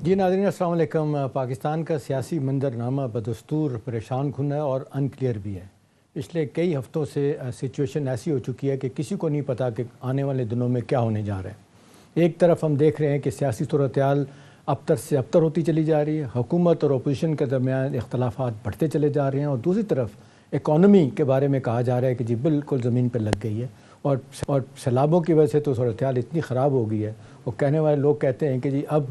جی ناظرین السلام علیکم۔ پاکستان کا سیاسی منظرنامہ بدستور پریشان کن ہے اور ان کلیئر بھی ہے۔ پچھلے کئی ہفتوں سے سچویشن ایسی ہو چکی ہے کہ کسی کو نہیں پتا کہ آنے والے دنوں میں کیا ہونے جا رہا ہے۔ ایک طرف ہم دیکھ رہے ہیں کہ سیاسی صورتحال ابتر سے ابتر ہوتی چلی جا رہی ہے، حکومت اور اپوزیشن کے درمیان اختلافات بڑھتے چلے جا رہے ہیں، اور دوسری طرف اکانومی کے بارے میں کہا جا رہا ہے کہ جی بالکل زمین پہ لگ گئی ہے، اور سیلابوں کی وجہ سے تو صورتحال اتنی خراب ہو گئی ہے۔ اور کہنے والے لوگ کہتے ہیں کہ جی اب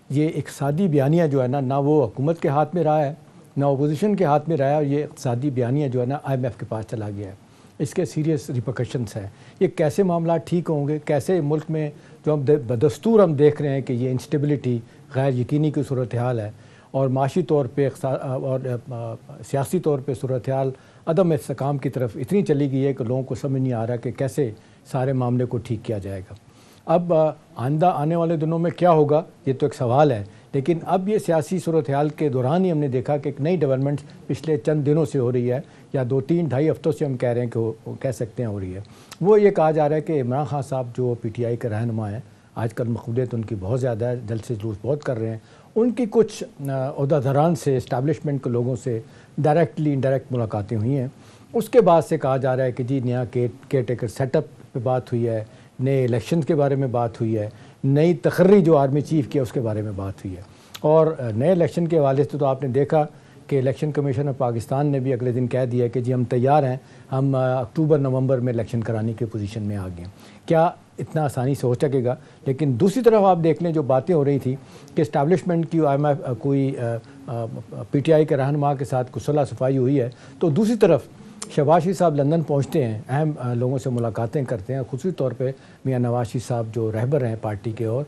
یہ اقتصادی بیانیہ جو ہے نہ وہ حکومت کے ہاتھ میں رہا ہے نہ اپوزیشن کے ہاتھ میں رہا ہے، اور یہ اقتصادی بیانیہ جو ہے نا IMF کے پاس چلا گیا ہے۔ اس کے سیریس ریپرکشنس ہیں۔ یہ کیسے معاملات ٹھیک ہوں گے؟ کیسے ملک میں جو ہم بدستور ہم دیکھ رہے ہیں کہ یہ انسٹیبلٹی، غیر یقینی کی صورتحال ہے، اور معاشی طور پہ اور سیاسی طور پہ صورتحال عدم استحکام کی طرف اتنی چلی گئی ہے کہ لوگوں کو سمجھ نہیں آ رہا کہ کیسے سارے معاملے کو ٹھیک کیا جائے گا۔ اب آنے والے دنوں میں کیا ہوگا یہ تو ایک سوال ہے، لیکن اب یہ سیاسی صورتحال کے دوران ہی ہم نے دیکھا کہ ایک نئی ڈیولپمنٹ پچھلے چند دنوں سے ہو رہی ہے، یا 2-3-2.5 ہفتوں سے ہم کہہ رہے ہیں کہ وہ کہہ سکتے ہیں ہو رہی ہے۔ وہ یہ کہا جا رہا ہے کہ عمران خان صاحب جو PTI کے رہنما ہیں، آج کل مقبولیت ان کی بہت زیادہ ہے، جلسے جلوس بہت کر رہے ہیں، ان کی کچھ عہدیداران سے، اسٹیبلشمنٹ کے لوگوں سے ڈائریکٹلی انڈائریکٹ ملاقاتیں ہوئی ہیں۔ اس کے بعد سے کہا جا رہا ہے کہ جی نیا کیئر ٹیکر سیٹ اپ پہ بات ہوئی ہے، نئے الیکشن کے بارے میں بات ہوئی ہے، نئی تقرری جو آرمی چیف کی ہے اس کے بارے میں بات ہوئی ہے۔ اور نئے الیکشن کے حوالے سے تو آپ نے دیکھا کہ الیکشن کمیشن آف پاکستان نے بھی اگلے دن کہہ دیا کہ جی ہم تیار ہیں، ہم اکتوبر-نومبر میں الیکشن کرانے کی پوزیشن میں آ گئے ہیں۔ کیا اتنا آسانی سے ہو سکے گا؟ لیکن دوسری طرف آپ دیکھ لیں جو باتیں ہو رہی تھیں کہ اسٹیبلشمنٹ کی کوئی PTI کے رہنما کے ساتھ کچھ صلح صفائی ہوئی ہے، تو دوسری طرف شہباز شریف صاحب لندن پہنچتے ہیں، اہم لوگوں سے ملاقاتیں کرتے ہیں، خصوصی طور پہ میاں نواز شریف صاحب جو رہبر ہیں پارٹی کے اور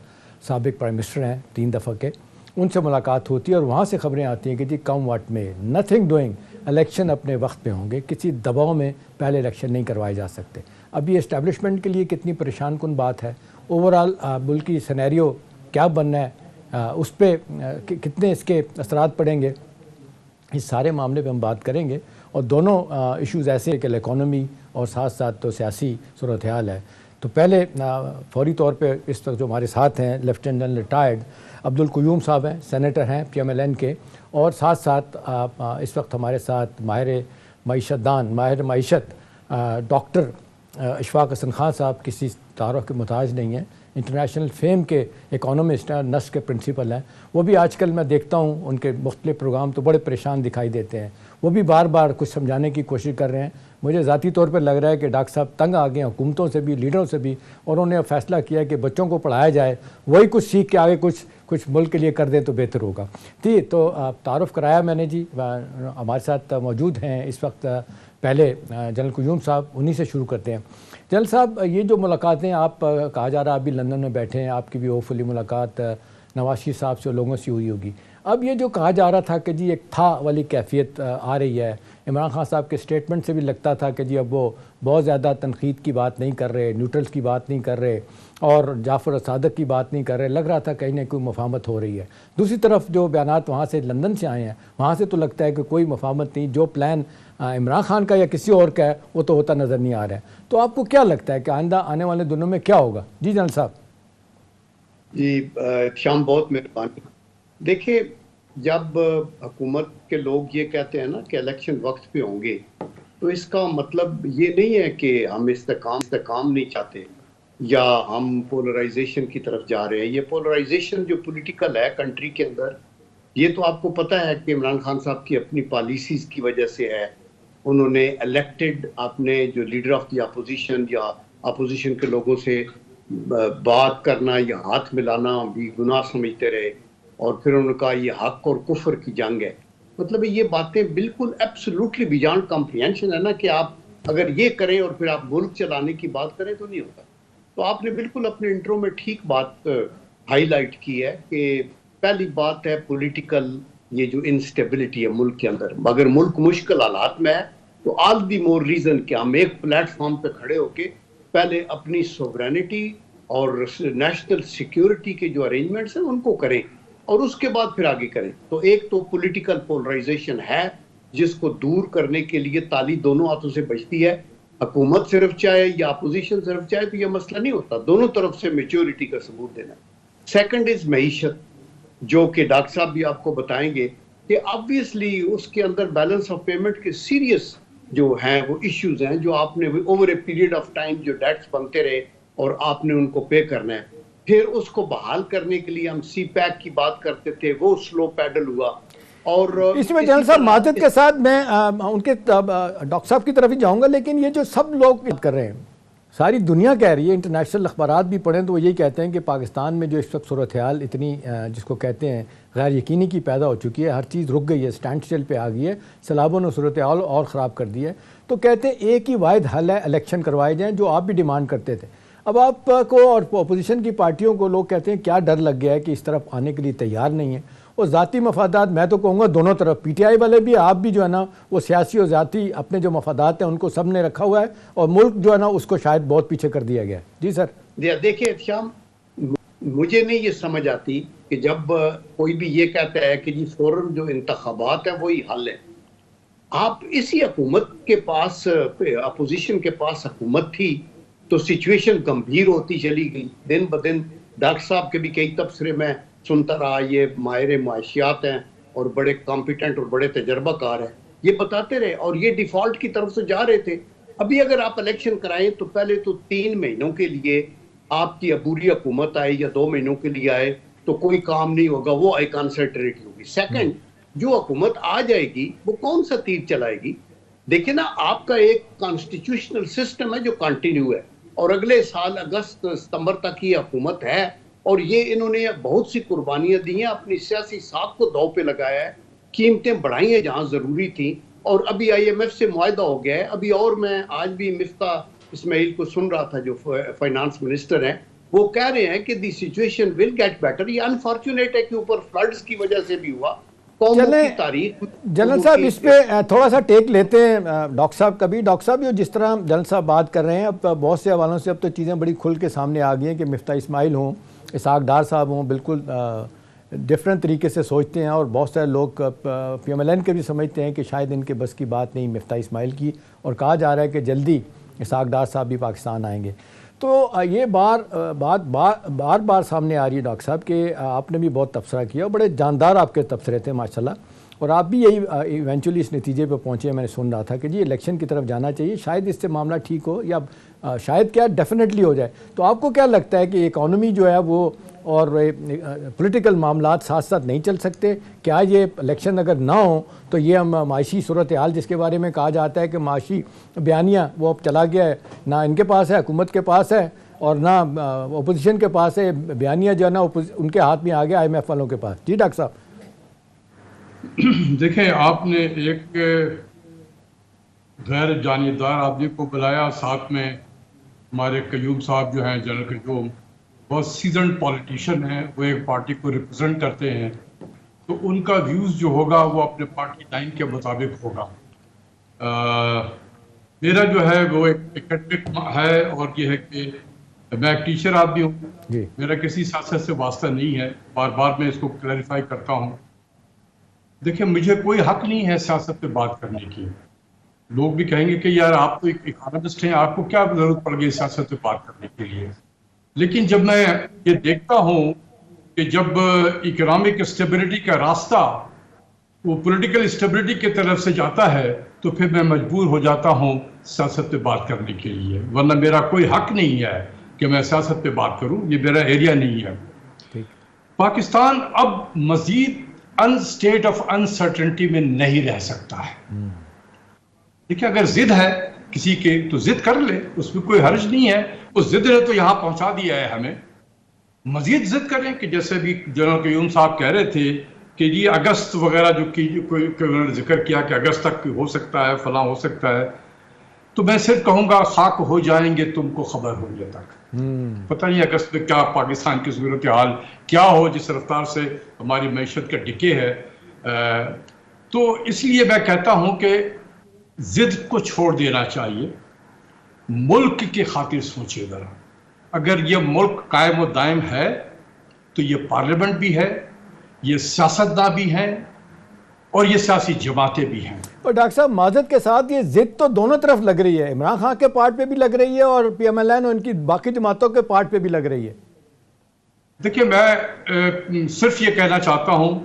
سابق پرائم منسٹر ہیں 3 دفعہ کے، ان سے ملاقات ہوتی ہے، اور وہاں سے خبریں آتی ہیں کہ جی کم واٹ میں نتھنگ ڈوئنگ، الیکشن اپنے وقت پہ ہوں گے، کسی دباؤ میں پہلے الیکشن نہیں کروائے جا سکتے۔ اب یہ اسٹیبلشمنٹ کے لیے کتنی پریشان کن بات ہے، اوورآل ملکی سینیریو کیا بننا ہے، اس پہ کتنے اس کے اثرات پڑیں گے، اس سارے معاملے پہ ہم بات کریں گے۔ اور دونوں ایشوز ایسے کہ اکانومی اور ساتھ ساتھ تو سیاسی صورتحال ہے۔ تو پہلے فوری طور پہ اس وقت جو ہمارے ساتھ ہیں لیفٹیننٹ جنرل ریٹائرڈ عبدالقیوم صاحب ہیں، سینیٹر ہیں PMLN کے، اور ساتھ ساتھ اس وقت ہمارے ساتھ ماہر معیشت ڈاکٹر اشفاق حسن خان صاحب کسی تعارف کے محتاج نہیں ہیں، انٹرنیشنل فیم کے اکانومسٹ ہیں، نسق کے پرنسپل ہیں۔ وہ بھی آج کل میں دیکھتا ہوں ان کے مختلف پروگرام تو بڑے پریشان دکھائی دیتے ہیں، وہ بھی بار بار کچھ سمجھانے کی کوشش کر رہے ہیں۔ مجھے ذاتی طور پر لگ رہا ہے کہ ڈاکٹر صاحب تنگ آ گئے ہیں حکومتوں سے بھی، لیڈروں سے بھی، اور انہوں نے فیصلہ کیا کہ بچوں کو پڑھایا جائے، وہی کچھ سیکھ کے آگے کچھ ملک کے لیے کر دیں تو بہتر ہوگا۔ جی تو تعارف کرایا میں نے جی، ہمارے ساتھ موجود ہیں اس وقت پہلے جنرل قیوم صاحب، انہی سے شروع کرتے ہیں۔ جنرل صاحب یہ جو ملاقاتیں آپ کہا جا رہا ہے ابھی لندن میں بیٹھے ہیں، آپ کی بھی ہوپفلی ملاقات نواز شریف صاحب سے لوگوں سے ہوئی ہوگی، اب یہ جو کہا جا رہا تھا کہ جی ایک تھا والی کیفیت آ رہی ہے، عمران خان صاحب کے سٹیٹمنٹ سے بھی لگتا تھا کہ جی اب وہ بہت زیادہ تنقید کی بات نہیں کر رہے، نیوٹرلز کی بات نہیں کر رہے، اور جعفر صادق کی بات نہیں کر رہے، لگ رہا تھا کہیں نہ کوئی مفاہمت ہو رہی ہے۔ دوسری طرف جو بیانات وہاں سے لندن سے آئے ہیں، وہاں سے تو لگتا ہے کہ کوئی مفاہمت نہیں، جو پلان عمران خان کا یا کسی اور کا ہے وہ تو ہوتا نظر نہیں آ رہا ہے۔ تو آپ کو کیا لگتا ہے کہ آئندہ آنے والے دنوں میں کیا ہوگا؟ جی جنرل صاحب۔ جی شام بہت مہربانی۔ دیکھیں جب حکومت کے لوگ یہ کہتے ہیں نا کہ الیکشن وقت پہ ہوں گے، تو اس کا مطلب یہ نہیں ہے کہ ہم استحکام نہیں چاہتے یا ہم پولرائزیشن کی طرف جا رہے ہیں۔ یہ پولرائزیشن جو پولیٹیکل ہے کنٹری کے اندر، یہ تو آپ کو پتہ ہے کہ عمران خان صاحب کی اپنی پالیسیز کی وجہ سے ہے۔ انہوں نے الیکٹڈ اپنے جو لیڈر آف دی اپوزیشن یا اپوزیشن کے لوگوں سے بات کرنا یا ہاتھ ملانا بھی گناہ سمجھتے رہے، اور پھر انہوں نے کہا یہ حق اور کفر کی جنگ ہے۔ مطلب یہ باتیں بالکل ایبسولوٹلی بیانڈ کمپریہنشن ہے نا، کہ آپ اگر یہ کریں اور پھر آپ ملک چلانے کی بات کریں تو نہیں ہوتا۔ تو آپ نے بالکل اپنے انٹرو میں ٹھیک بات ہائی لائٹ کی ہے کہ پہلی بات ہے پولیٹیکل یہ جو انسٹیبلٹی ہے ملک کے اندر، اگر ملک مشکل حالات میں ہے تو آل دی مور ریزن کہ ہم ایک پلیٹ فارم پہ کھڑے ہو کے پہلے اپنی سوورینٹی اور نیشنل سیکیورٹی کے جو ارینجمنٹس ہیں ان کو کریں، اور اس کے بعد پھر آگے کریں۔ تو ایک تو پولیٹیکل پولرائزیشن ہے جس کو دور کرنے کے لیے تالی دونوں ہاتھوں سے بجتی ہے، حکومت صرف چاہے یا اپوزیشن صرف چاہے تو یہ مسئلہ نہیں ہوتا، دونوں طرف سے میچورٹی کا ثبوت دینا۔ سیکنڈ از معیشت۔ جو کہ ڈاکٹر صاحب بھی آپ کو بتائیں گے کہ آبویسلی اس کے اندر بیلنس آف پیمنٹ کے سیریس جو ہیں وہ ایشوز ہیں جو آپ نے over a period of time جو ڈیٹس بنتے رہے اور آپ نے ان کو پے کرنا ہے. پھر اس کو بحال کرنے کے لیے ہم سی پیک کی بات کرتے تھے, وہ سلو پیڈل ہوا. اور اس میں جنرل صاحب معذرت کے ساتھ میں ان کے ڈاکٹر صاحب کی طرف ہی جاؤں گا, لیکن یہ جو سب لوگ کر رہے ہیں, ساری دنیا کہہ رہی ہے, انٹرنیشنل اخبارات بھی پڑھیں تو وہ یہی کہتے ہیں کہ پاکستان میں جو اس وقت صورتحال اتنی جس کو کہتے ہیں غیر یقینی کی پیدا ہو چکی ہے, ہر چیز رک گئی ہے, سٹینڈ سٹل پہ آ گئی ہے, سیلابوں نے صورتحال اور خراب کر دی ہے. تو کہتے ہیں ایک ہی واحد حل ہے, الیکشن کروائے جائیں, جو آپ بھی ڈیمانڈ کرتے تھے. اب آپ کو اور اپوزیشن کی پارٹیوں کو لوگ کہتے ہیں کیا ڈر لگ گیا ہے کہ اس طرف آنے کے لیے تیار نہیں ہے, اور ذاتی مفادات میں تو کہوں گا دونوں طرف, پی ٹی آئی والے بھی, آپ بھی جو ہے نا وہ سیاسی اور ذاتی اپنے جو مفادات ہیں ان کو سب نے رکھا ہوا ہے, اور ملک جو ہے نا اس کو شاید بہت پیچھے کر دیا گیا ہے. جی سر. دیکھیں احتشام, مجھے نہیں یہ سمجھ آتی کہ جب کوئی بھی یہ کہتا ہے کہ جی فوراً جو انتخابات ہیں وہی حل ہے. آپ اسی حکومت کے پاس, اپوزیشن کے پاس حکومت تھی تو سچویشن گمبھیر ہوتی چلی گئی دن بدن. ڈاکٹر صاحب کے بھی کئی تبصرے میں سنتا رہا, یہ ماہر معاشیات ہیں اور بڑے کمپیٹنٹ اور بڑے تجربہ کار ہیں, یہ بتاتے رہے اور یہ ڈیفالٹ کی طرف سے جا رہے تھے. ابھی اگر آپ الیکشن کرائیں تو پہلے تو 3 مہینوں کے لیے آپ کی عبوری حکومت آئے یا 2 مہینوں کے لیے آئے تو کوئی کام نہیں ہوگا, وہ کنسنٹریٹ ہوگی. سیکنڈ, جو حکومت آ جائے گی وہ کون سا تیر چلائے گی؟ دیکھیں نا, آپ کا ایک کانسٹیٹیوشنل سسٹم ہے جو کنٹینیو ہے, اور اگلے سال اگست ستمبر تک یہ حکومت ہے, اور یہ انہوں نے بہت سی قربانیاں دی ہیں, اپنی سیاسی ساکھ کو داؤ پہ لگایا ہے, قیمتیں بڑھائی ہیں جہاں ضروری تھیں, اور ابھی آئی ایم ایف سے معاہدہ ہو گیا ہے. ابھی اور میں آج بھی مفتاح اسماعیل کو سن رہا تھا جو فائنانس منسٹر ہیں, وہ کہہ رہے ہیں کہ the situation will get better. یہ انفارچونیٹ ہے کہ اوپر فلڈز کی وجہ سے بھی ہوا. جنرل صاحب اس پہ تھوڑا سا ٹیک لیتے ہیں ڈاکٹر صاحب کا بھی. ڈاکٹر صاحب جس طرح جنرل صاحب بات کر رہے ہیں, اب بہت سے حوالوں سے اب تو چیزیں بڑی کھل کے سامنے آ گئی ہیں کہ مفتاح اسماعیل ہوں, اسحاق ڈار صاحب ہوں, بالکل ڈفرینٹ طریقے سے سوچتے ہیں, اور بہت سارے لوگ پی ایم ایل این کے بھی سمجھتے ہیں کہ شاید ان کے بس کی بات نہیں مفتاح اسماعیل کی, اور کہا جا رہا ہے کہ جلدی اسحاق ڈار صاحب بھی پاکستان آئیں گے. تو یہ بار سامنے آ رہی ہے ڈاکٹر صاحب کہ آپ نے بھی بہت تبصرہ کیا, اور بڑے جاندار آپ کے تبصرے تھے ماشاءاللہ, اور آپ بھی یہی ایونچولی اس نتیجے پہ پہنچے. میں نے سن رہا تھا کہ جی الیکشن کی طرف جانا چاہیے, شاید اس سے معاملہ ٹھیک ہو, یا شاید کیا ڈیفینیٹلی ہو جائے. تو آپ کو کیا لگتا ہے کہ اکانومی جو ہے وہ اور پولیٹیکل معاملات ساتھ ساتھ نہیں چل سکتے؟ کیا یہ الیکشن اگر نہ ہو تو یہ ہم معاشی صورتحال جس کے بارے میں کہا جاتا ہے کہ معاشی بیانیہ وہ اب چلا گیا ہے, نہ ان کے پاس ہے, حکومت کے پاس ہے, اور نہ اپوزیشن کے پاس ہے, بیانیہ جو ہے نا ان کے ہاتھ میں آ گیا, آئی ایم ایف والوں کے پاس. جی ڈاکٹر صاحب. دیکھیں, آپ نے ایک غیر جانبدار آدمی کو بلایا, ساتھ میں ہمارے قیوم صاحب جو ہیں, جنرل قیوم بہت سیزنڈ پولیٹیشین ہیں, وہ ایک پارٹی کو ریپرزینٹ کرتے ہیں, تو ان کا ویوز جو ہوگا وہ اپنے پارٹی لائن کے مطابق ہوگا. میرا جو ہے وہ ایک اکیڈمک ہے, اور یہ ہے کہ میں ایک ٹیچر آدمی ہوں, میرا کسی سیاست سے واسطہ نہیں ہے, بار بار میں اس کو کلیریفائی کرتا ہوں. دیکھیں, مجھے کوئی حق نہیں ہے سیاست پہ بات کرنے کی. لوگ بھی کہیں گے کہ یار آپ تو ایک اکانومسٹ ہیں, آپ کو کیا ضرورت پڑ گئی سیاست پہ بات کرنے کے لیے. لیکن جب میں یہ دیکھتا ہوں کہ جب اکنامک اسٹیبلٹی کا راستہ وہ پولیٹیکل اسٹیبلٹی کی طرف سے جاتا ہے تو پھر میں مجبور ہو جاتا ہوں سیاست پہ بات کرنے کے لیے, ورنہ میرا کوئی حق نہیں ہے کہ میں سیاست پہ بات کروں, یہ میرا ایریا نہیں ہے. پاکستان اب مزید اسٹیٹ آف انسرٹنٹی میں نہیں رہ سکتا ہے. دیکھیں, اگر ضد ہے کسی کے تو ضد کر لے, اس میں کوئی حرج نہیں ہے. اس ضد نے تو یہاں پہنچا دیا ہے, ہمیں مزید ضد کریں کہ جیسے بھی جنرل قیوم صاحب کہہ رہے تھے کہ جی اگست وغیرہ جو انہوں نے ذکر کیا کہ اگست تک ہو سکتا ہے, فلاں ہو سکتا ہے, تو میں صرف کہوں گا خاک ہو جائیں گے تم کو خبر ہونے تک. پتہ نہیں اگست میں کیا پاکستان کی صورتحال کیا ہو, جس رفتار سے ہماری معیشت کا ڈکے ہے. تو اس لیے میں کہتا ہوں کہ ضد کو چھوڑ دینا چاہیے, ملک کی خاطر سوچے ذرا. اگر یہ ملک قائم و دائم ہے تو یہ پارلیمنٹ بھی ہے, یہ سیاستداں بھی ہیں, اور یہ سیاسی جماعتیں بھی ہیں. اور ڈاکٹر صاحب معذرت کے ساتھ یہ ضد تو دونوں طرف لگ رہی ہے, عمران خان کے پارٹ پہ بھی لگ رہی ہے اور پی ایم ایل این اور ان کی باقی جماعتوں کے پارٹ پہ بھی لگ رہی ہے. دیکھیے میں صرف یہ کہنا چاہتا ہوں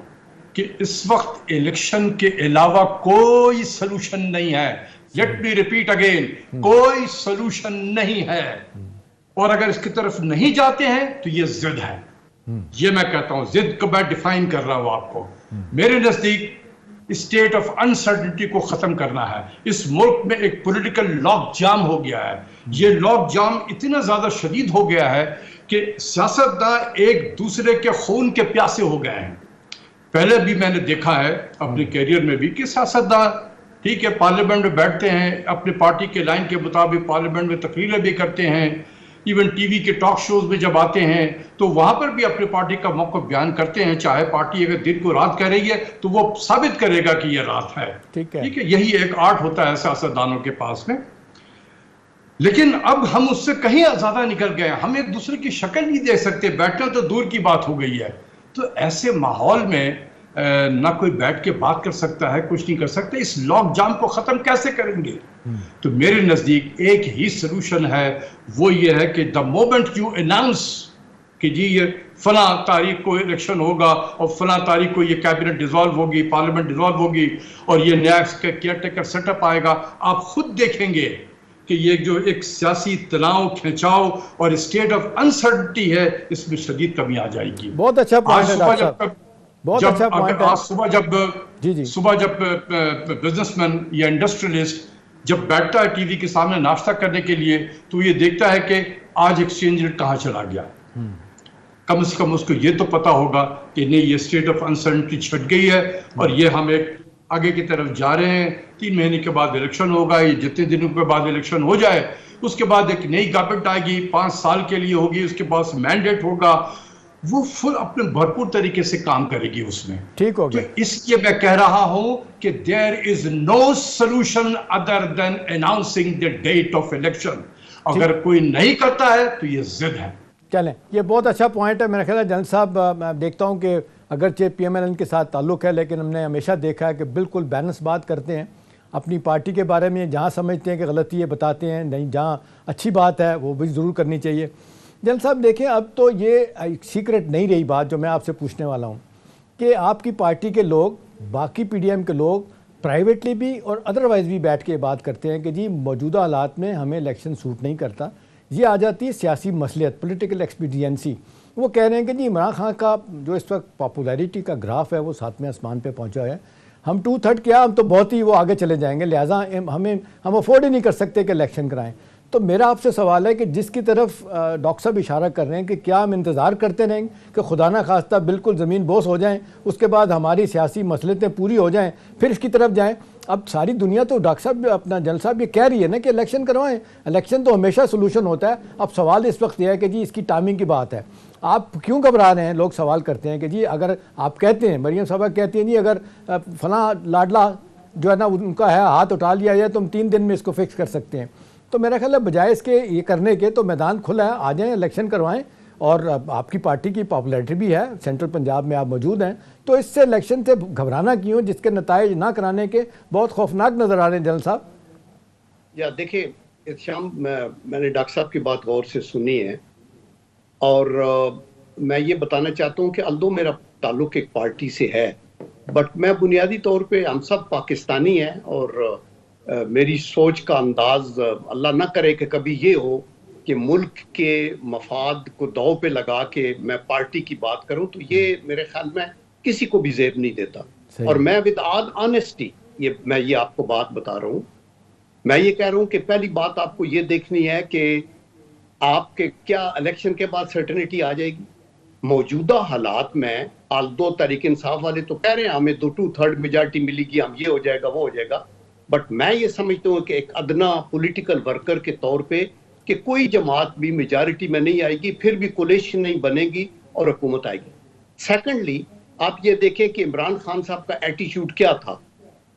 کہ اس وقت الیکشن کے علاوہ کوئی سلوشن نہیں ہے. لیٹ می ریپیٹ اگین, کوئی سلوشن نہیں ہے. اور اگر اس کی طرف نہیں جاتے ہیں تو یہ ضد ہے. یہ میں کہتا ہوں, ضد کو میں ڈیفائن کر رہا ہوں آپ کو. میرے نزدیک اسٹیٹ آف انسرٹنٹی کو ختم کرنا ہے. اس ملک میں ایک پولیٹیکل لاک جام ہو گیا ہے. یہ لاک جام اتنا زیادہ شدید ہو گیا ہے کہ سیاستدان ایک دوسرے کے خون کے پیاسے ہو گئے ہیں. پہلے بھی میں نے دیکھا ہے اپنے کیریئر میں بھی کہ سیاستدان ٹھیک ہے پارلیمنٹ میں بیٹھتے ہیں, اپنے پارٹی کے لائن کے مطابق پارلیمنٹ میں تقریریں بھی کرتے ہیں, ایون ٹی وی کے ٹاک شوز میں جب آتے ہیں تو وہاں پر بھی اپنے پارٹی کا موقف بیان کرتے ہیں. چاہے پارٹی اگر دن کو رات کہہ رہی ہے تو وہ ثابت کرے گا کہ یہ رات ہے. ٹھیک ہے, یہی ایک آرٹ ہوتا ہے سیاستدانوں کے پاس میں. لیکن اب ہم اس سے کہیں زیادہ نکل گئے ہیں. ہم ایک دوسرے کی شکل نہیں دیکھ سکتے, بیٹھنا تو دور کی بات ہو گئی ہے. تو ایسے ماحول میں نہ کوئی بیٹھ کے بات کر سکتا ہے, کچھ نہیں کر سکتا. اس لاک جام کو ختم کیسے کریں گے؟ تو میرے نزدیک ایک ہی سلوشن ہے, وہ یہ ہے کہ دا مومنٹ یو اناؤنس کہ جی یہ فلاں تاریخ کو الیکشن ہوگا اور فلاں تاریخ کو یہ کیبنٹ ڈیزالو ہوگی, پارلیمنٹ ڈیزالو ہوگی اور یہ نیا کیئر ٹیکر سیٹ اپ آئے گا, آپ خود دیکھیں گے کہ یہ جو ایک سیاسی تناؤ کھینچاؤ اور اسٹیٹ آف انسرٹنٹی ہے اس میں شدید کمی آ جائے گی. بہت اچھا پوائنٹ ہے ڈاکٹر صاحب, بہت اچھا پوائنٹ ہے. آج صبح جب بزنس مین یا انڈسٹریلسٹ جب بیٹھتا ہے ٹی وی کے سامنے ناشتہ کرنے کے لیے تو یہ دیکھتا ہے کہ آج ایکسچینج ریٹ کہاں چلا گیا. کم سے کم اس کو یہ تو پتا ہوگا کہ نہیں یہ اسٹیٹ آف انسرٹنٹی چھٹ گئی ہے اور یہ ہم ایک آگے کی طرف جا رہے ہیں. 3 مہینے کے بعد الیکشن ہوگا, یہ جتنے دنوں کے بعد الیکشن ہو جائے اس کے بعد ایک نئی گورنمنٹ آئے گی, 5 سال کے لیے ہوگی, اس کے بعد مینڈیٹ ہوگا, وہ فل اپنے بھرپور طریقے سے کام کرے گی اس میں. ٹھیک ہو گیا. تو اس لیے میں کہہ رہا ہوں کہ there is no solution other than announcing the date of election. اگر کوئی نہیں کرتا ہے تو یہ ضد ہے. چلیں, یہ بہت اچھا پوائنٹ ہے. میرا خیال ہے جنرل صاحب, میں دیکھتا ہوں کہ اگرچہ پی ایم ایل این کے ساتھ تعلق ہے لیکن ہم نے ہمیشہ دیکھا ہے کہ بالکل بیلنس بات کرتے ہیں. اپنی پارٹی کے بارے میں جہاں سمجھتے ہیں کہ غلطی ہے بتاتے ہیں, نہیں جہاں اچھی بات ہے وہ بھی ضرور کرنی چاہیے. جنرل صاحب دیکھیں, اب تو یہ سیکرٹ نہیں رہی بات جو میں آپ سے پوچھنے والا ہوں کہ آپ کی پارٹی کے لوگ, باقی پی ڈی ایم کے لوگ پرائیویٹلی بھی اور ادروائز بھی بیٹھ کے بات کرتے ہیں کہ جی موجودہ حالات میں ہمیں الیکشن سوٹ نہیں کرتا. یہ آ جاتی ہے سیاسی مصلحت, پولیٹیکل ایکسپیڈینسی. وہ کہہ رہے ہیں کہ جی عمران خان کا جو اس وقت پاپولیرٹی کا گراف ہے وہ 7ویں آسمان پہ پہنچا ہے, ہم 2/3 کیا, ہم تو بہت ہی وہ آگے چلے جائیں گے, لہٰذا ہم افورڈ ہی نہیں کر سکتے کہ الیکشن کرائیں. تو میرا آپ سے سوال ہے کہ جس کی طرف ڈاکٹر صاحب اشارہ کر رہے ہیں کہ کیا ہم انتظار کرتے رہیں کہ خدا نہ خواستہ بالکل زمین بوس ہو جائیں, اس کے بعد ہماری سیاسی مصلحتیں پوری ہو جائیں پھر اس کی طرف جائیں. اب ساری دنیا تو ڈاکٹر صاحب اپنا جنرل صاحب یہ کہہ رہی ہے نا کہ الیکشن کروائیں, الیکشن تو ہمیشہ سلوشن ہوتا ہے. اب سوال اس وقت یہ ہے کہ جی اس کی ٹائمنگ کی بات ہے, آپ کیوں گھبرا رہے ہیں؟ لوگ سوال کرتے ہیں کہ جی اگر آپ کہتے ہیں, مریم صاحبہ کہتی ہیں جی اگر فلاں لاڈلا جو ہے نا ان کا ہے ہاتھ اٹھا لیا جائے تو ہم 3 دن میں اس کو فکس کر سکتے ہیں. تو میرا خیال ہے بجائے اس کے یہ کرنے کے تو میدان کھلا ہے, آ جائیں الیکشن کروائیں. اور آپ کی پارٹی کی پاپولیرٹی بھی ہے, سینٹرل پنجاب میں آپ موجود ہیں, تو اس سے الیکشن سے گھبرانا کیوں جس کے نتائج نہ کرانے کے بہت خوفناک نظر آ رہے ہیں جنرل صاحب؟ یا دیکھیں شام, میں نے ڈاکٹر صاحب کی بات غور سے سنی ہے اور میں یہ بتانا چاہتا ہوں کہ الدو میرا تعلق ایک پارٹی سے ہے, بٹ میں بنیادی طور پہ ہم سب پاکستانی ہیں اور میری سوچ کا انداز, اللہ نہ کرے کہ کبھی یہ ہو کہ ملک کے مفاد کو داؤ پہ لگا کے میں پارٹی کی بات کروں, تو یہ میرے خیال میں کسی کو بھی زیب نہیں دیتا. اور میں ود آل آنیسٹی میں یہ آپ کو بات بتا رہا ہوں. میں یہ کہہ رہا ہوں کہ پہلی بات آپ کو یہ دیکھنی ہے کہ آپ کے کیا الیکشن کے بعد سرٹنٹی آ جائے گی. موجودہ حالات میں دو تحریک انصاف والے تو کہہ رہے ہیں ہمیں 2/3 میجارٹی ملے گی, ہم یہ ہو جائے گا وہ ہو جائے گا, بٹ میں یہ سمجھتا ہوں کہ ایک ادنا پولیٹیکل ورکر کے طور پہ کہ کوئی جماعت بھی میجارٹی میں نہیں آئے گی, پھر بھی کولیشن نہیں بنے گی اور حکومت آئے گی. سیکنڈلی آپ یہ دیکھیں کہ عمران خان صاحب کا ایٹیچیوڈ کیا تھا.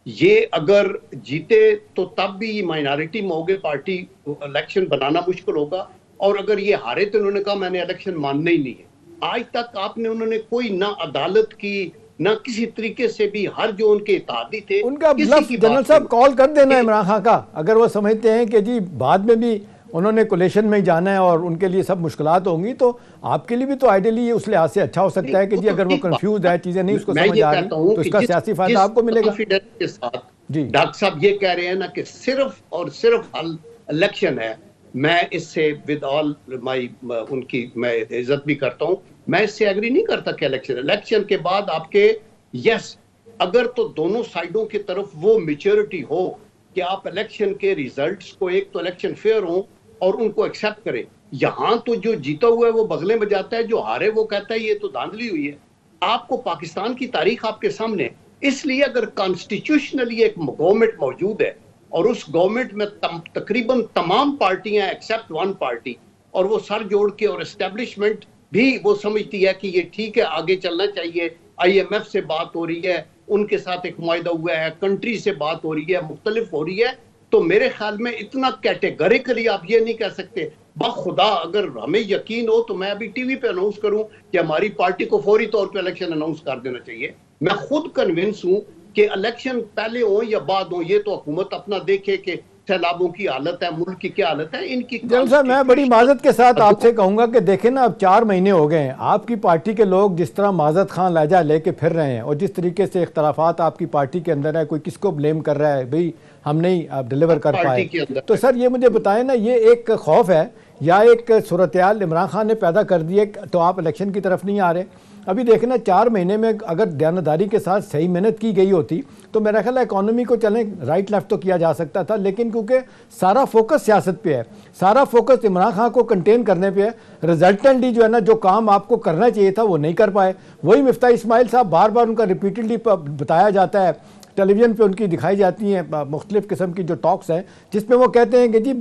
یہ اگر جیتے تو تب بھی یہ مائنارٹی میں ہوگے, پارٹی الیکشن بنانا مشکل ہوگا, اور اگر یہ ہارے تو انہوں نے کہا میں نے الیکشن ماننا ہی نہیں ہے. آج تک آپ نے انہوں نے کوئی نہ عدالت کی نہ کسی طریقے سے بھی, ہر جو ان کے اتحادی تھے ان کا بلف جنرل صاحب کال کر دینا عمران خان کا, اگر وہ سمجھتے ہیں کہ جی بعد میں بھی انہوں نے کولیشن میں ہی جانا ہے اور ان کے لیے سب مشکلات ہوں گی، تو آپ کے لیے بھی تو آئیڈیلی یہ اس لحاظ سے اچھا ہو سکتا ہے کہ جی اگر وہ کنفیوز ہے، چیزیں نہیں اس کو سمجھ آ رہی تو اس کا سیاسی فائدہ آپ کو ملے گا۔ کے ساتھ ڈاکٹر صاحب یہ کہہ رہے ہیں نا کہ صرف اور صرف حل الیکشن ہے، میں اس سے ود آل مائی ان کی میں عزت بھی کرتا ہوں، میں اس سے ایگری نہیں کرتا کہ الیکشن کے بعد آپ کے یس اگر تو دونوں سائیڈوں کی طرف وہ میچورٹی ہو کہ آپ الیکشن کے ریزلٹس کو ایک تو الیکشن فیئر ہوں اور ان کو ایکسیپٹ کریں۔ یہاں تو جو جیتا ہوا ہے وہ بغلیں بجاتا ہے، جو ہارے وہ کہتا ہے یہ تو دھاندلی ہوئی ہے۔ آپ کو پاکستان کی تاریخ آپ کے سامنے ہے، اس لیے اگر کانسٹیٹیوشنلی ایک گورنمنٹ موجود ہے اور اس گورنمنٹ میں تقریباً تمام پارٹیاں ایکسیپٹ ون پارٹی، اور وہ سر جوڑ کے اور اسٹیبلشمنٹ بھی وہ سمجھتی ہے کہ یہ ٹھیک ہے آگے چلنا چاہیے، آئی ایم ایف سے بات ہو رہی ہے، ان کے ساتھ ایک معاہدہ ہوا ہے، کنٹری سے بات ہو رہی ہے، مختلف ہو رہی ہے، تو میرے خیال میں اتنا کیٹیگریکلی آپ یہ نہیں کہہ سکتے۔ بخدا اگر ہمیں یقین ہو تو میں ابھی ٹی وی پہ اناؤنس کروں کہ ہماری پارٹی کو فوری طور پہ الیکشن اناؤنس کر دینا چاہیے۔ میں خود کنونس ہوں کہ الیکشن پہلے ہوں یا بعد ہوں، یہ تو حکومت اپنا دیکھے کہ سیلابوں کی حالت ہے، ملک کی کیا حالت ہے، ان کی جنرل صاحب میں بڑی معذرت کے ساتھ آپ سے کہوں گا کہ دیکھیں نا، اب 4 مہینے ہو گئے ہیں، آپ کی پارٹی کے لوگ جس طرح معذرت خان لہجہ لے کے پھر رہے ہیں اور جس طریقے سے اختلافات آپ کی پارٹی کے اندر ہے، کوئی کس کو بلیم کر رہا ہے بھئی ہم نہیں ڈیلیور کر پائے، تو سر یہ مجھے بتائیں نا، یہ ایک خوف ہے یا ایک صورتحال عمران خان نے پیدا کر دی ہے تو آپ الیکشن کی طرف نہیں آ رہے؟ ابھی دیکھنا 4 مہینے میں اگر دیانتداری کے ساتھ صحیح محنت کی گئی ہوتی تو میرا خیال ہے اکانومی کو چلیں رائٹ لیفٹ تو کیا جا سکتا تھا، لیکن کیونکہ سارا فوکس سیاست پہ ہے، سارا فوکس عمران خان کو کنٹین کرنے پہ ہے، ریزلٹنٹلی جو ہے نا جو کام آپ کو کرنا چاہیے تھا وہ نہیں کر پائے۔ وہی مفتاح اسماعیل صاحب بار بار ان کا ریپیٹڈلی بتایا جاتا ہے، ٹیلی ویژن پہ ان کی دکھائی جاتی ہیں مختلف قسم کی جو ٹاکس ہیں جس میں وہ کہتے ہیں کہ جی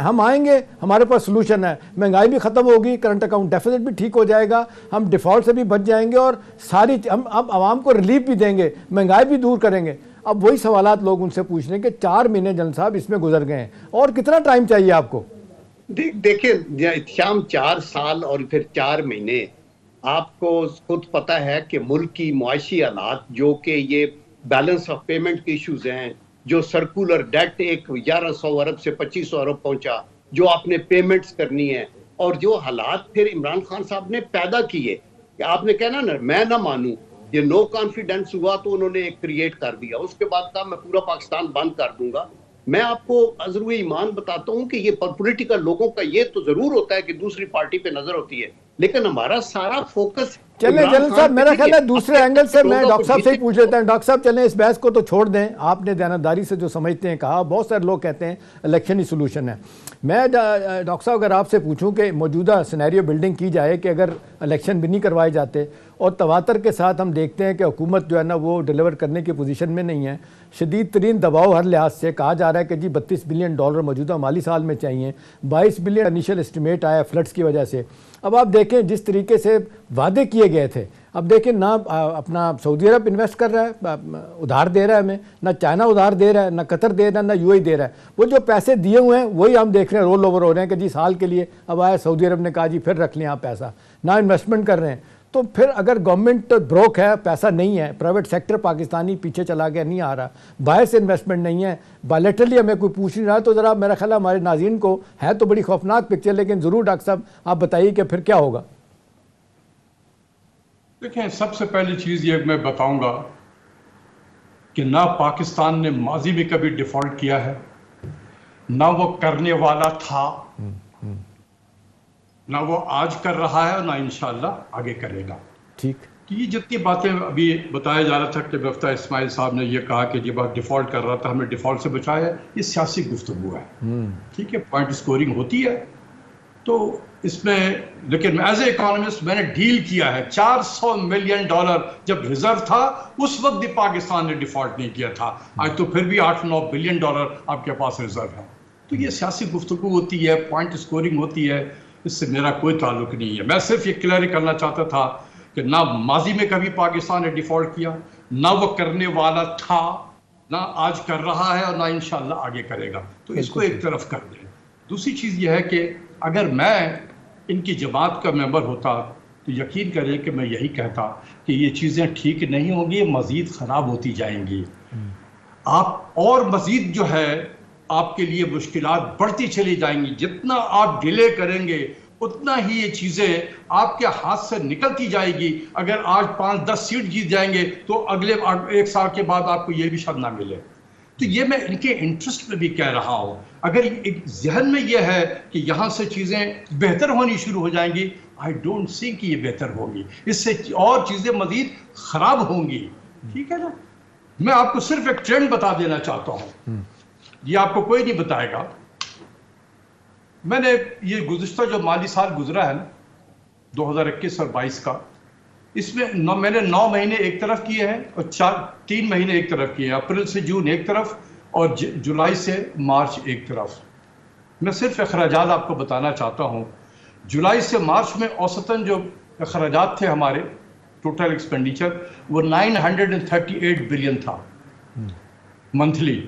ہم آئیں گے، ہمارے پاس سلوشن ہے، مہنگائی بھی ختم ہوگی، کرنٹ اکاؤنٹ ڈیفیسٹ بھی ٹھیک ہو جائے گا، ہم ڈیفالٹ سے بھی بچ جائیں گے اور ہم اب عوام کو ریلیف بھی دیں گے، مہنگائی بھی دور کریں گے۔ اب وہی سوالات لوگ ان سے پوچھ رہے ہیں کہ 4 مہینے جنرل صاحب اس میں گزر گئے ہیں اور کتنا ٹائم چاہیے آپ کو؟ دیکھیں شام 4 سال اور پھر 4 مہینے، آپ کو خود پتہ ہے کہ ملک کی معاشی حالات جو کہ یہ بیلنس آف پیمنٹ کے ایشوز ہیں، جو سرکولر ڈیٹ ایک 1100 ارب سے 2500 ارب پہنچا، جو آپ نے پیمنٹس کرنی ہے، اور جو حالات پھر عمران خان صاحب نے پیدا کیے کہ آپ نے کہنا نا میں نہ مانوں، یہ نو کانفیڈنس ہوا تو انہوں نے ایک کریٹ کر دیا، اس کے بعد کہا میں پورا پاکستان بند کر دوں گا۔ میں آپ کو عذر ایمان بتاتا ہوں کہ یہ پولیٹیکل لوگوں کا یہ تو ضرور ہوتا ہے کہ دوسری پارٹی پہ نظر ہوتی ہے، لیکن ہمارا سارا فوکس چلیں جنرل صاحب میرا خیال ہے دوسرے اینگل سے میں ڈاکٹر صاحب سے ہی پوچھ لیتا ہوں۔ ڈاکٹر صاحب چلیں اس بحث کو تو چھوڑ دیں، آپ نے دیانتداری سے جو سمجھتے ہیں کہا، بہت سارے لوگ کہتے ہیں الیکشن ہی سولوشن ہے۔ میں ڈاکٹر صاحب اگر آپ سے پوچھوں کہ موجودہ سینیریو بلڈنگ کی جائے کہ اگر الیکشن بھی نہیں کروائے جاتے اور تواتر کے ساتھ ہم دیکھتے ہیں کہ حکومت جو ہے نا وہ ڈیلیور کرنے کی پوزیشن میں نہیں ہے، شدید ترین دباؤ ہر لحاظ سے، کہا جا رہا ہے کہ جی $32 بلین موجودہ مالی سال میں چاہیے، 22 بلین انیشل اسٹیمیٹ آیا فلڈز کی وجہ سے۔ اب آپ دیکھیں جس طریقے سے وعدے کیے گئے تھے، اب دیکھیں نہ اپنا سعودی عرب انویسٹ کر رہا ہے، ادھار دے رہا ہے ہمیں، نہ چائنا ادھار دے رہا ہے، نہ قطر دے رہا ہے، نہ یو اے دے رہا ہے۔ وہ جو پیسے دیے ہوئے ہیں وہی ہم دیکھ رہے ہیں رول اوور ہو رہے ہیں کہ جی سال کے لیے اب آیا سعودی عرب نے کہا جی پھر رکھ لیں آپ پیسہ، نہ انویسٹمنٹ کر رہے ہیں۔ تو پھر اگر گورنمنٹ بروک ہے، پیسہ نہیں ہے، پرائیویٹ سیکٹر پاکستانی پیچھے چلا گیا، نہیں آ رہا، باہر سے انویسٹمنٹ نہیں ہے، بائلیٹرلی ہمیں کوئی پوچھ نہیں رہا، تو ذرا میرا خیال ہے ہمارے ناظرین کو ہے تو بڑی خوفناک پکچر، لیکن ضرور ڈاکٹر صاحب آپ بتائیے کہ پھر کیا ہوگا؟ دیکھیں سب سے پہلی چیز یہ میں بتاؤں گا کہ نہ پاکستان نے ماضی میں کبھی ڈیفالٹ کیا ہے، نہ وہ کرنے والا تھا، نہ وہ آج کر رہا ہے، اور نہ انشاءاللہ آگے کرے گا۔ ٹھیک، یہ جتنی باتیں ابھی بتایا جا رہا تھا کہ مفتاح اسماعیل صاحب نے یہ کہا کہ جب آپ ڈیفالٹ کر رہا تھا ہمیں ڈیفالٹ سے بچایا ہے، یہ سیاسی گفتگو ہے، ٹھیک ہے، پوائنٹ اسکورنگ ہوتی ہے تو اس میں، لیکن ایز اے اکانومسٹ میں نے ڈیل کیا ہے $400 ملین جب ریزرو تھا اس وقت بھی پاکستان نے ڈیفالٹ نہیں کیا تھا، آج تو پھر بھی $8-9 بلین آپ کے پاس ریزرو ہے۔ تو یہ سیاسی گفتگو ہوتی ہے، پوائنٹ اسکورنگ ہوتی ہے، اس سے میرا کوئی تعلق نہیں ہے۔ میں صرف یہ کلیئر کرنا چاہتا تھا کہ نہ ماضی میں کبھی پاکستان نے ڈیفالٹ کیا، نہ وہ کرنے والا تھا، نہ آج کر رہا ہے، اور نہ انشاءاللہ آگے کرے گا، تو اس کو ایک طرف کر دیں۔ دوسری چیز یہ ہے کہ اگر میں ان کی جماعت کا ممبر ہوتا تو یقین کریں کہ میں یہی کہتا کہ یہ چیزیں ٹھیک نہیں ہوں گی، مزید خراب ہوتی جائیں گی۔ آپ اور مزید جو ہے آپ کے لیے مشکلات بڑھتی چلی جائیں گی. جتنا آپ ڈیلے کریں گے اتنا ہی یہ چیزیں آپ کے ہاتھ سے نکلتی جائے گی. اگر آج 5-10 سیٹ جیت جائیں گے تو اگلے 1 سال کے بعد آپ کو یہ بھی شاید نہ ملے. تو یہ میں ان کے انٹرسٹ میں بھی کہہ رہا ہوں. اگر ایک ذہن میں یہ ہے کہ یہاں سے چیزیں بہتر ہونی شروع ہو جائیں گی, آئی ڈونٹ سی کہ یہ بہتر ہوگی, اس سے اور چیزیں مزید خراب ہوں گی. ٹھیک ہے نا. میں آپ کو صرف ایک ٹرینڈ بتا دینا چاہتا ہوں, یہ آپ کو کوئی نہیں بتائے گا. میں نے یہ گزشتہ جو مالی سال گزرا ہے نا 2021 اور 22 کا, اس میں میں نے 9 مہینے ایک طرف کیے ہیں اور 3 مہینے ایک طرف کیے ہیں. اپریل سے جون ایک طرف اور جولائی سے مارچ ایک طرف. میں صرف اخراجات آپ کو بتانا چاہتا ہوں. جولائی سے مارچ میں اوسطاً جو اخراجات تھے ہمارے ٹوٹل ایکسپینڈیچر وہ 938 بلین تھا منتھلی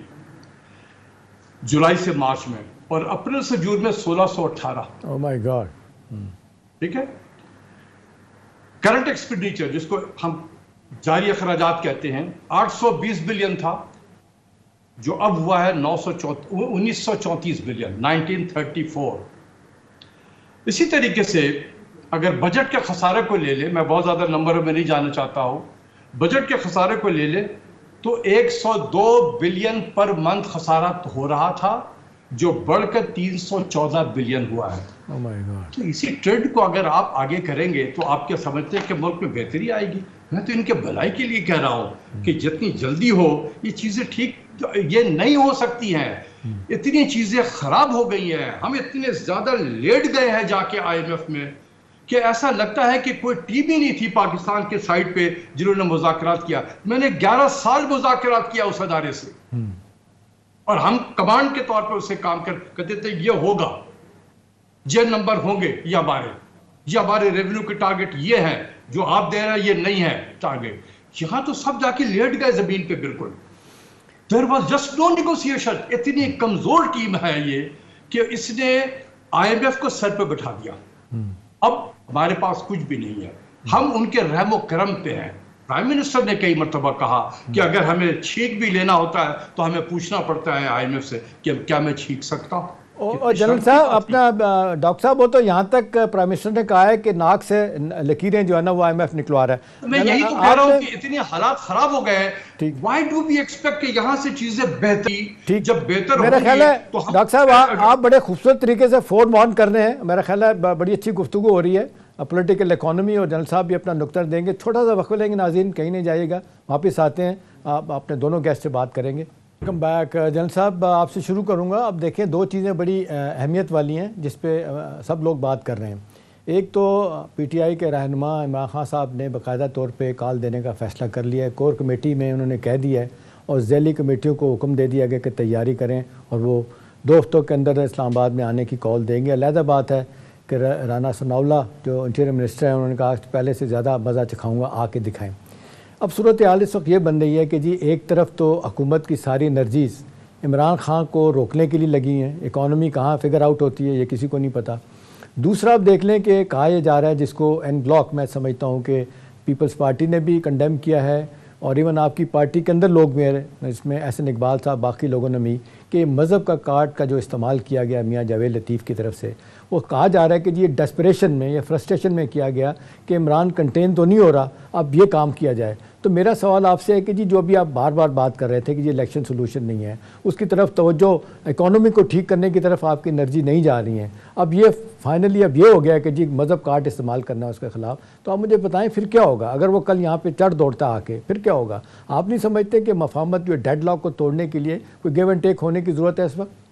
جولائی سے مارچ میں, اور اپریل سے جون میں 1618. Oh my God. ٹھیک ہے. کرنٹ ایکسپینڈیچر جس کو ہم جاری اخراجات کہتے ہیں 820 بلین تھا, جو اب ہوا ہے 1934 بلین 1934. اسی طریقے سے اگر بجٹ کے خسارے کو لے لیں, میں بہت زیادہ نمبروں میں نہیں جانا چاہتا ہوں, بجٹ کے خسارے کو لے لیں تو 102 بلین پر منتھ خسارہ ہو رہا تھا, جو بڑھ کر 314 بلین ہوا ہے. Oh my God. تو اسی ٹرینڈ کو اگر آپ آگے کریں گے تو آپ کیا سمجھتے ہیں کہ ملک میں بہتری آئے گی؟ میں تو ان کے بھلائی کے لیے کہہ رہا ہوں کہ جتنی جلدی ہو یہ چیزیں ٹھیک, یہ نہیں ہو سکتی ہیں. اتنی چیزیں خراب ہو گئی ہیں, ہم اتنے زیادہ لیٹ گئے ہیں جا کے IMF میں کہ ایسا لگتا ہے کہ کوئی ٹیم ہی نہیں تھی پاکستان کے سائٹ پہ جنہوں نے مذاکرات کیا. میں نے 11 سال مذاکرات کیا اس ادارے سے, اور ہم کمانڈ کے طور پہ اسے کام کرتے تھے. یہ ہوگا, یہ نمبر ہوں گے, یہ ہمارے ریونیو کے ٹارگٹ یہ ہیں, جو آپ دے رہے ہیں یہ نہیں ہے ٹارگٹ. یہاں تو سب جا کے لیٹ گئے زمین پہ بالکل. There was just no negotiation. اتنی کمزور ٹیم ہے یہ کہ اس نے IMF کو سر پہ بٹھا دیا. اب ہمارے پاس کچھ بھی نہیں ہے, ہم ان کے رحم و کرم پہ ہیں. پرائم منسٹر نے کئی مرتبہ کہا کہ اگر ہمیں چھینک بھی لینا ہوتا ہے تو ہمیں پوچھنا پڑتا ہے IMF سے کہ کیا میں چھینک سکتا ہوں. اور جنرل صاحب اپنا ڈاکٹر صاحب وہ تو یہاں تک پرائم منسٹر نے کہا ہے کہ ناک سے لکیریں جو ہے نا وہ IMF نکلوا رہا ہے. میں یہی تو کہہ رہا ہوں کہ اتنے حالات خراب ہو گئے ہیں, why do we expect کہ یہاں سے چیزیں بہتری, جب بہتر میرا خیال ہے ڈاکٹر صاحب آپ بڑے خوبصورت طریقے سے فون آن کر رہے ہیں. میرا خیال ہے بڑی اچھی گفتگو ہو رہی ہے پولیٹیکل اکانومی, اور جنرل صاحب بھی اپنا نقطہ دیں گے. چھوٹا سا وقفہ لیں گے ناظرین, کہیں نہیں جائیے گا, واپس آتے ہیں, آپ اپنے دونوں گیسٹ سے بات کریں گے. Welcome back. جنرل صاحب آپ سے شروع کروں گا. اب دیکھیں 2 چیزیں بڑی اہمیت والی ہیں جس پہ سب لوگ بات کر رہے ہیں. ایک تو PTI کے رہنما عمران خان صاحب نے باقاعدہ طور پہ کال دینے کا فیصلہ کر لیا ہے. کور کمیٹی میں انہوں نے کہہ دیا ہے اور ذیلی کمیٹیوں کو حکم دے دیا گیا کہ تیاری کریں, اور وہ 2 ہفتوں کے اندر اسلام آباد میں آنے کی کال دیں گے. علیحدہ بات ہے کہ رانا ثناءاللہ جو انٹیریم منسٹر ہیں انہوں نے کہا کہ پہلے سے زیادہ مزہ چکھاؤں گا, آ کے دکھائیں. اب صورتحال اس وقت یہ بن رہی ہے کہ جی ایک طرف تو حکومت کی ساری انرجیز عمران خان کو روکنے کے لیے لگی ہیں, اکانومی کہاں فگر آؤٹ ہوتی ہے یہ کسی کو نہیں پتہ. دوسرا اب دیکھ لیں کہ کہا یہ جا رہا ہے جس کو این بلاک میں سمجھتا ہوں کہ پیپلز پارٹی نے بھی کنڈیم کیا ہے, اور ایون آپ کی پارٹی کے اندر لوگ بھی ہیں, اس میں احسن اقبال صاحب باقی لوگوں نے بھی, کہ مذہب کا کارڈ کا جو استعمال کیا گیا میاں جاوید لطیف کی طرف سے, وہ کہا جا رہا ہے کہ جی یہ ڈسپریشن میں یا فرسٹریشن میں کیا گیا کہ عمران کنٹین تو نہیں ہو رہا, اب یہ کام کیا جائے. تو میرا سوال آپ سے ہے کہ جی جو بھی آپ بار بار بات کر رہے تھے کہ یہ الیکشن سولوشن نہیں ہے, اس کی طرف توجہ اکانومی کو ٹھیک کرنے کی طرف آپ کی انرجی نہیں جا رہی ہیں, اب یہ فائنلی اب یہ ہو گیا کہ جی مذہب کارڈ استعمال کرنا ہے اس کے خلاف, تو آپ مجھے بتائیں پھر کیا ہوگا اگر وہ کل یہاں پہ چڑھ دوڑتا آ کے, پھر کیا ہوگا؟ آپ نہیں سمجھتے کہ مفاہمت جو ڈیڈ لاک کو توڑنے کے لیے کوئی گیو اینڈ ٹیک ہونے کی ضرورت ہے اس وقت؟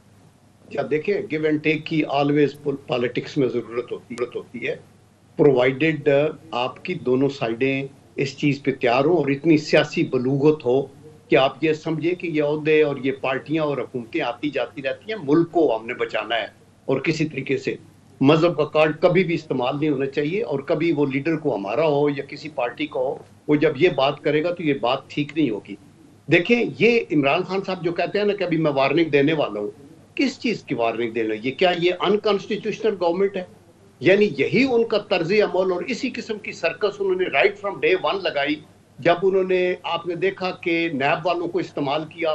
کیا دیکھیں, گیو اینڈ ٹیک کی آلویز پالیٹکس میں ضرورت ہوتی ہے, پرووائڈڈ آپ کی دونوں سائڈیں اس چیز پہ تیار ہوں اور اتنی سیاسی بلوغت ہو کہ آپ یہ سمجھے کہ یہ عہدے اور یہ پارٹیاں اور حکومتیں آتی جاتی رہتی ہیں, ملک کو ہم نے بچانا ہے, اور کسی طریقے سے مذہب کا کارڈ کبھی بھی استعمال نہیں ہونا چاہیے. اور کبھی وہ لیڈر کو ہمارا ہو یا کسی پارٹی کا ہو, وہ جب یہ بات کرے گا تو یہ بات ٹھیک نہیں ہوگی. دیکھیں یہ عمران خان صاحب جو کہتے ہیں نا کہ ابھی میں وارننگ دینے والا ہوں, کس چیز کی وارننگ دینا؟ یہ کیا یہ انکانسٹیٹیوشنل گورنمنٹ ہے؟ یعنی یہی ان کا طرز عمل اور اسی قسم کی سرکس انہوں نے رائٹ فرام ڈے 1 لگائی. جب انہوں نے, آپ نے دیکھا کہ نیب والوں کو استعمال کیا,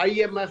IMF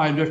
IMF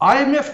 IMF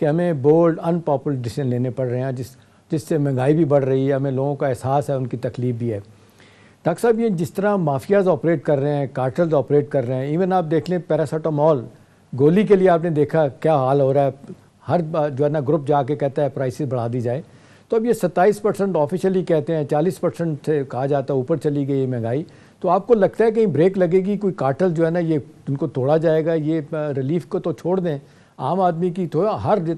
کہ ہمیں بولڈ ان پاپولر ڈیسیژن لینے پڑ رہے ہیں جس سے مہنگائی بھی بڑھ رہی ہے, ہمیں لوگوں کا احساس ہے, ان کی تکلیف بھی ہے. ڈاکٹر صاحب یہ جس طرح مافیاز آپریٹ کر رہے ہیں, کارٹلز آپریٹ کر رہے ہیں, ایون آپ دیکھ لیں پیراسیٹامول گولی کے لیے آپ نے دیکھا کیا حال ہو رہا ہے, ہر جو ہے نا گروپ جا کے کہتا ہے پرائسز بڑھا دی جائے. تو اب یہ 27% آفیشلی کہتے ہیں, 40% سے کہا جاتا ہے اوپر چلی گئی یہ مہنگائی. تو آپ کو لگتا ہے کہیں بریک لگے گی, کوئی کارٹل جو ہے نا یہ ان کو توڑا جائے گا؟ یہ ریلیف کو تو چھوڑ دیں, عام آدمی کی تو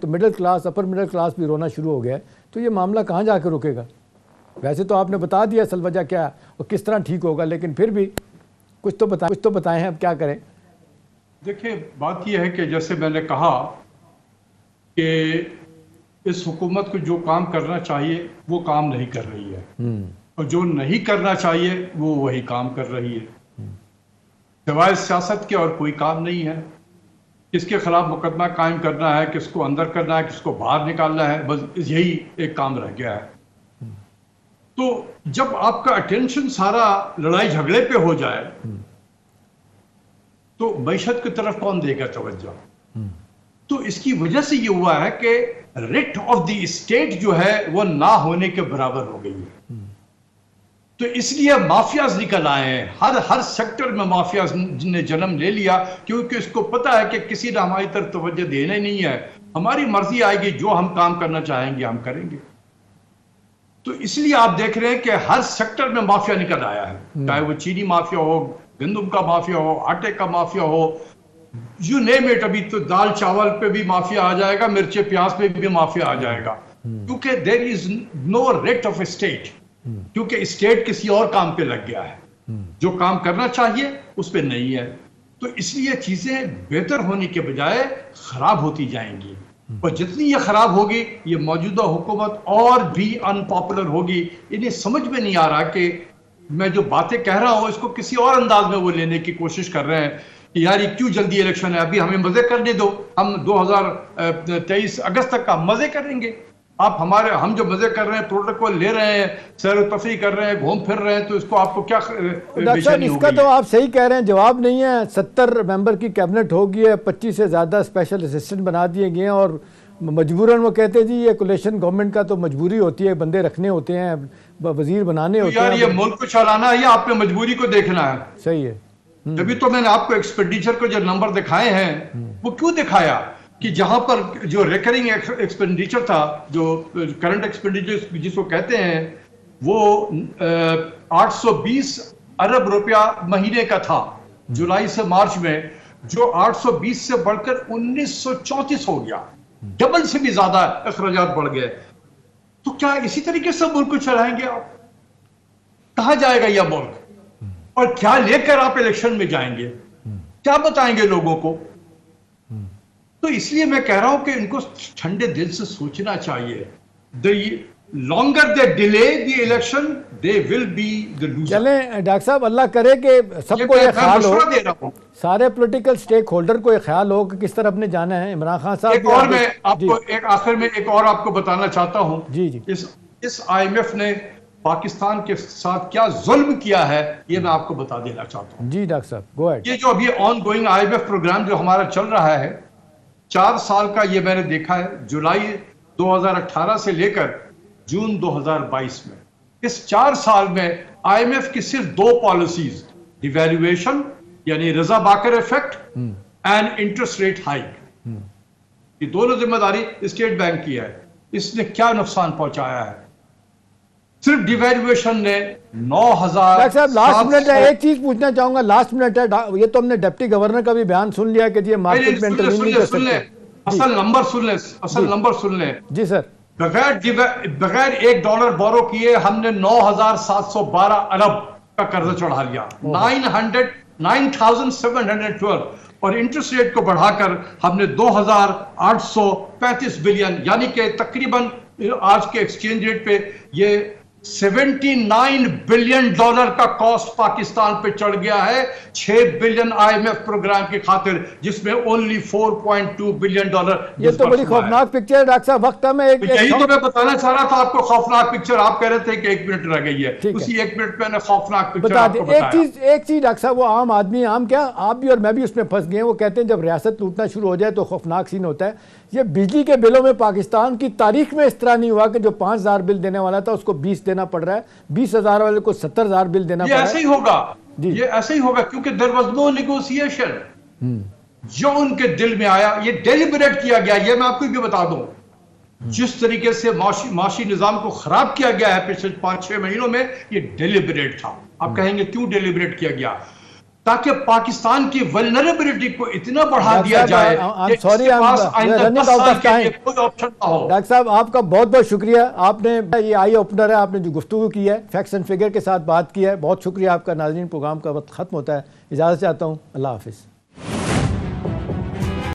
تو middle class, upper middle class بھی رونا شروع ہو گیا ہے. تو یہ معاملہ کہاں جا کے رکے گا؟ ویسے تو آپ نے بتا دیا اصل وجہ کیا اور کس طرح ٹھیک ہوگا, لیکن پھر بھی کچھ تو بتائیں اب کیا کریں. دیکھیں بات یہ ہے کہ جیسے میں نے کہا کہ اس حکومت کو جو کام کرنا چاہیے وہ کام نہیں کر رہی ہے, اور جو نہیں کرنا چاہیے وہ وہی کام کر رہی ہے. سوائے سیاست کے اور کوئی کام نہیں ہے. کس کے خلاف مقدمہ قائم کرنا ہے, کس کو اندر کرنا ہے, کس کو باہر نکالنا ہے, بس یہی ایک کام رہ گیا ہے. تو جب آپ کا اٹینشن سارا لڑائی جھگڑے پہ ہو جائے تو معیشت کی طرف کون دے گا توجہ؟ تو اس کی وجہ سے یہ ہوا ہے کہ ریٹ آف دی اسٹیٹ جو ہے وہ نہ ہونے کے برابر ہو گئی ہے. تو اس لیے مافیاز نکل آئے ہیں, ہر سیکٹر میں مافیاز نے جنم لے لیا, کیونکہ اس کو پتا ہے کہ کسی نے ہماری طرف توجہ دینا ہی نہیں ہے, ہماری مرضی آئے گی, جو ہم کام کرنا چاہیں گے ہم کریں گے. تو اس لیے آپ دیکھ رہے ہیں کہ ہر سیکٹر میں مافیا نکل آیا ہے, چاہے وہ چینی مافیا ہو, گندم کا مافیا ہو, آٹے کا mafia who, you name it. ابھی تو دال چاول پہ بھی مافیا آ جائے گا, مرچے پیاز پہ بھی مافیا آ جائے گا, کیونکہ دیر از نو ریٹ آف اسٹیٹ, کیونکہ اسٹیٹ کسی اور کام پہ لگ گیا ہے, جو کام کرنا چاہیے اس پہ نہیں ہے. تو اس لیے چیزیں بہتر ہونے کے بجائے خراب ہوتی جائیں گی, اور جتنی یہ خراب ہوگی یہ موجودہ حکومت اور بھی ان پاپولر ہوگی. انہیں سمجھ میں نہیں آ رہا کہ میں جو باتیں کہہ رہا ہوں اس کو کسی اور انداز میں وہ لینے کی کوشش کر رہے ہیں کہ یار یہ کیوں جلدی الیکشن ہے, ابھی ہمیں مزے کرنے دو, ہم 2023 اگست تک کا مزے کریں گے. ہم جو مزے کر رہے ہیں, پروٹوکول لے رہے ہیں, سیر و تفریح کر رہے ہیں, گھوم پھر رہے ہیں, تو اس کو آپ کو کیا ڈاکٹر صاحب اس کا تو آپ صحیح کہہ رہے ہیں, جواب نہیں ہے. 70 ممبر کی کیبنٹ ہو گئی ہے, 25 سے زیادہ اسپیشل اسسٹنٹ بنا دیے گئے ہیں, اور مجبوراً وہ کہتے ہیں جی یہ کولیشن گورنمنٹ کا تو مجبوری ہوتی ہے, بندے رکھنے ہوتے ہیں, وزیر بنانے ہوتے ہیں. یار یہ ملک کو چلانا ہے یا آپ نے مجبوری کو دیکھنا ہے؟ صحیح ہے. جبھی تو میں نے آپ کو ایکسپینڈیچر کو جو نمبر دکھائے ہیں وہ کیوں دکھایا کہ جہاں پر جو ریکرنگ ایکسپینڈیچر تھا, جو کرنٹ ایکسپینڈیچر جس کو کہتے ہیں, وہ 820 ارب روپیہ مہینے کا تھا جولائی سے مارچ میں, جو 820 سے بڑھ کر 1934 ہو گیا, ڈبل سے بھی زیادہ اخراجات بڑھ گئے. تو کیا اسی طریقے سے ملک کو چلائیں گے آپ؟ کہاں جائے گا یہ ملک, اور کیا لے کر آپ الیکشن میں جائیں گے, کیا بتائیں گے لوگوں کو؟ تو اس لیے میں کہہ رہا ہوں کہ ان کو ٹھنڈے دل سے سوچنا چاہیے. longer they delay the election they will be the loser. چلیں ڈاکٹر صاحب, اللہ کرے کہ سب کو یہ خیال ہو, سارے پولیٹیکل سٹیک ہولڈر کو یہ خیال ہو کہ کس طرف نے جانا ہے. عمران خان صاحب ایک اور میں آپ کو آخر میں ایک اور آپ کو بتانا چاہتا ہوں. جی جی, اس آئی ایم ایف نے پاکستان کے ساتھ کیا ظلم کیا ہے یہ میں آپ کو بتا دینا چاہتا ہوں. جی ڈاکٹر صاحب گو اہیڈ. یہ جو ابھی ongoing I M F programme جو ہمارا چل رہا ہے 4 سال کا, یہ میں نے دیکھا ہے جولائی 2018 سے لے کر جون 2022 میں, اس 4 سال میں آئی ایم ایف کی صرف 2 پالیسیز, ڈیویلویشن یعنی Reza Baqir effect and interest rate hike, یہ دونوں ذمہ داری اسٹیٹ بینک کی ہے. اس نے کیا نقصان پہنچایا ہے؟ صرف ڈیویلویشن نے 9000. ڈاکٹر صاحب لاسٹ منٹ ہے, ایک چیز پوچھنا چاہوں گا, لاسٹ منٹ ہے. یہ تو ہم نے ڈپٹی گورنر کا بھی بیان سن لیا کہ یہ مارکیٹ میں انٹروین نہیں کر سکتے. اصل نمبر سن لیں. جی سر. بغیر $1 بورو کیے ہم نے 9712 ارب کا قرضہ چڑھا لیا, 9712, اور انٹرسٹ ریٹ کو بڑھا کر ہم نے 2835 بلین, یعنی کہ تقریباً آج کے ایکسچینج ریٹ پہ یہ $79 بلین کا کاسٹ پاکستان پہ چڑھ گیا ہے 6 billion I M F programme کی خاطر, جس میں اونلی $4.2 بلین. یہ تو بڑی خوفناک پکچر ہے ڈاکٹر صاحب. وقت میں یہی تو میں بتانا چاہ رہا تھا آپ کو, خوفناک پکچر. آپ کہہ رہے تھے کہ 1 منٹ رہ گئی ہے, اسی 1 منٹ میں نے خوفناک پکچر آپ کو بتایا. ایک چیز ڈاکٹر صاحب, وہ عام آدمی, عام کیا آپ بھی اور میں بھی اس میں پھنس گئے ہیں, وہ کہتے ہیں جب ریاست لوٹنا شروع ہو جائے تو خوفناک سین ہوتا ہے. یہ بجلی کے بلوں میں پاکستان کی تاریخ میں اس طرح نہیں ہوا کہ جو 5,000 بل دینے والا تھا اس کو 20 دینا پڑ رہا ہے، 20,000 والے کو 70,000 بل دینا پڑ رہا ہے۔ یہ ایسے ہی ہوگا، یہ ایسے ہی ہوگا کیونکہ there was no negotiation۔ جو ان کے دل میں آیا یہ ڈیلیبریٹ کیا گیا۔ یہ میں آپ کو بھی بتا دوں، جس طریقے سے معاشی نظام کو خراب کیا گیا ہے پچھلے 5-6 مہینوں میں، یہ ڈیلیبریٹ تھا۔ آپ کہیں گے کیوں ڈیلیبریٹ کیا گیا؟ تاکہ پاکستان کی ولنریبلٹی کو اتنا بڑھا دیا جائے کہ اس کے پاس آئندہ 10 سال کے لیے کوئی آپشن نہ ہو۔ ڈاکٹر صاحب آپ کا بہت بہت شکریہ، آپ نے یہ آئی اوپنر ہے، آپ نے جو گفتگو کی ہے فیکٹس اینڈ فگر کے ساتھ بات کی ہے، بہت شکریہ آپ کا۔ ناظرین، پروگرام کا وقت ختم ہوتا ہے، اجازت چاہتا ہوں، اللہ حافظ۔